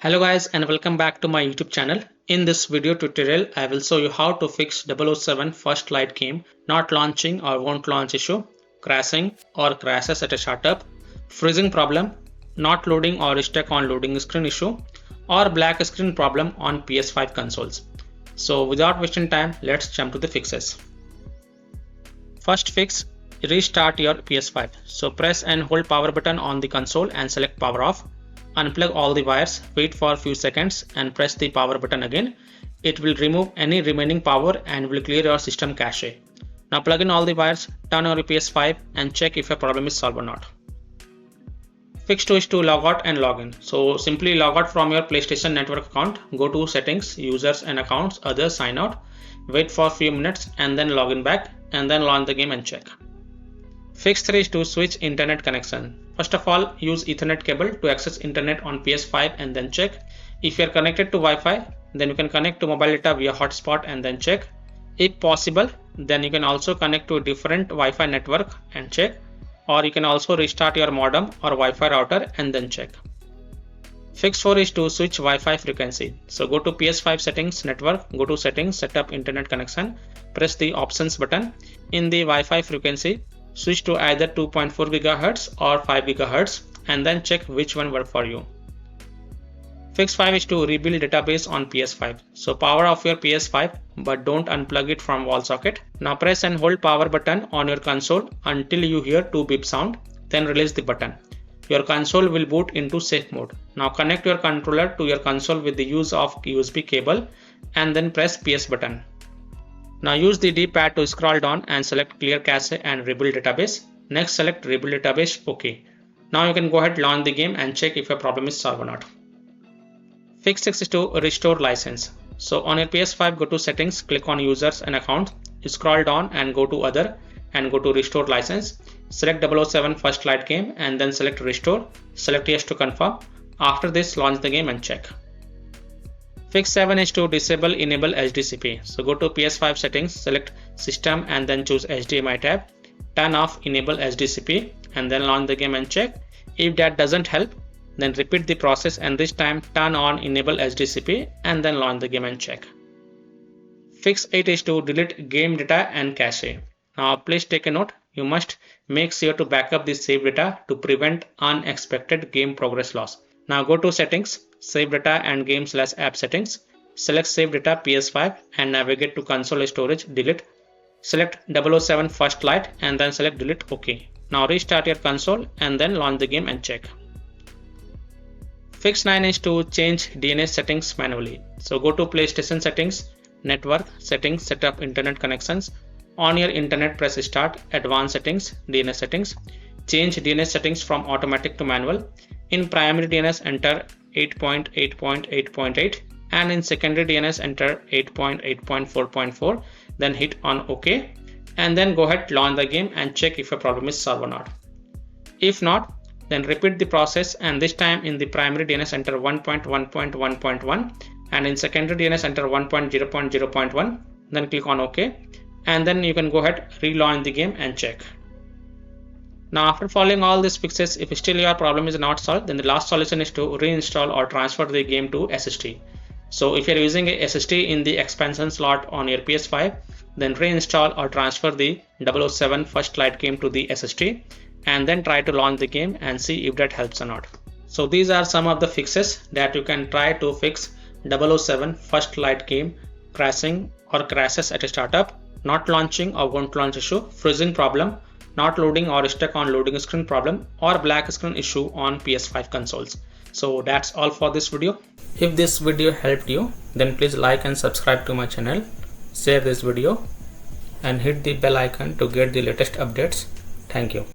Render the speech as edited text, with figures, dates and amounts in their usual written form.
Hello guys and welcome back to my YouTube channel. In this video tutorial, I will show you how to fix 007 First Light game not launching or won't launch issue, crashing or crashes at a startup, freezing problem, not loading or stuck on loading screen issue, or black screen problem on PS5 consoles. So without wasting time, let's jump to the fixes. First fix, restart your PS5. So press and hold power button on the console and select power off. Unplug all the wires, wait for a few seconds and press the power button again. It will remove any remaining power and will clear your system cache. Now plug in all the wires, turn on your PS5 and check if a problem is solved or not. Fix 2 is to log out and log in. So simply log out from your PlayStation Network account, go to settings, users and accounts, others, sign out, wait for a few minutes and then log in back and then launch the game and check. Fix 3 is to switch internet connection. First of all, use Ethernet cable to access internet on PS5 and then check. If you are connected to Wi-Fi, then you can connect to mobile data via hotspot and then check. If possible, then you can also connect to a different Wi-Fi network and check. Or you can also restart your modem or Wi-Fi router and then check. Fix 4 is to switch Wi-Fi frequency. So go to PS5 settings network, go to settings, set up internet connection, press the options button. In the Wi-Fi frequency, switch to either 2.4 GHz or 5 GHz and then check which one works for you. Fix 5 is to rebuild database on PS5. So power off your PS5 but don't unplug it from wall socket. Now press and hold power button on your console until you hear 2 beep sound, then release the button. Your console will boot into safe mode. Now connect your controller to your console with the use of USB cable and then press PS button. Now use the D-pad to scroll down and select clear cache and rebuild database. Next select rebuild database, OK. Now you can go ahead, launch the game and check if a problem is solved or not. Fix 6 is to restore license. So on your PS5, go to settings, click on users and account, scroll down and go to other and go to restore license. Select 007 First Light game and then select restore. Select yes to confirm. After this, launch the game and check. Fix 7 is to disable enable HDCP. So go to PS5 settings, select system and then choose HDMI tab. Turn off enable HDCP and then launch the game and check. If that doesn't help, then repeat the process and this time turn on enable HDCP and then launch the game and check. Fix 8 is to delete game data and cache. Now please take a note, you must make sure to backup the save data to prevent unexpected game progress loss. Now go to settings, save data and game/app settings. Select save data PS5 and navigate to console storage, delete. Select 007 First Light and then select delete, OK. Now restart your console and then launch the game and check. Fix 9 is to change DNS settings manually. So go to PlayStation settings, network settings, set up internet connections. On your internet, press start, advanced settings, DNS settings. Change DNS settings from automatic to manual. In primary DNS, enter 8.8.8.8 and in secondary DNS, enter 8.8.4.4. Then hit on OK and then go ahead, launch the game and check if a problem is solved or not. If not, then repeat the process and this time in the primary DNS, enter 1.1.1.1 and in secondary DNS, enter 1.0.0.1. Then click on OK and then you can go ahead, relaunch the game and check. Now after following all these fixes, if still your problem is not solved, then the last solution is to reinstall or transfer the game to SSD. So if you are using a SSD in the expansion slot on your PS5, then reinstall or transfer the 007 First Light game to the SSD and then try to launch the game and see if that helps or not. So these are some of the fixes that you can try to fix 007 First Light game crashing or crashes at a startup, not launching or won't launch issue, freezing problem, not loading or stuck on loading screen problem, or black screen issue on PS5 consoles. So that's all for this video. If this video helped you, then please like and subscribe to my channel, share this video and hit the bell icon to get the latest updates. Thank you.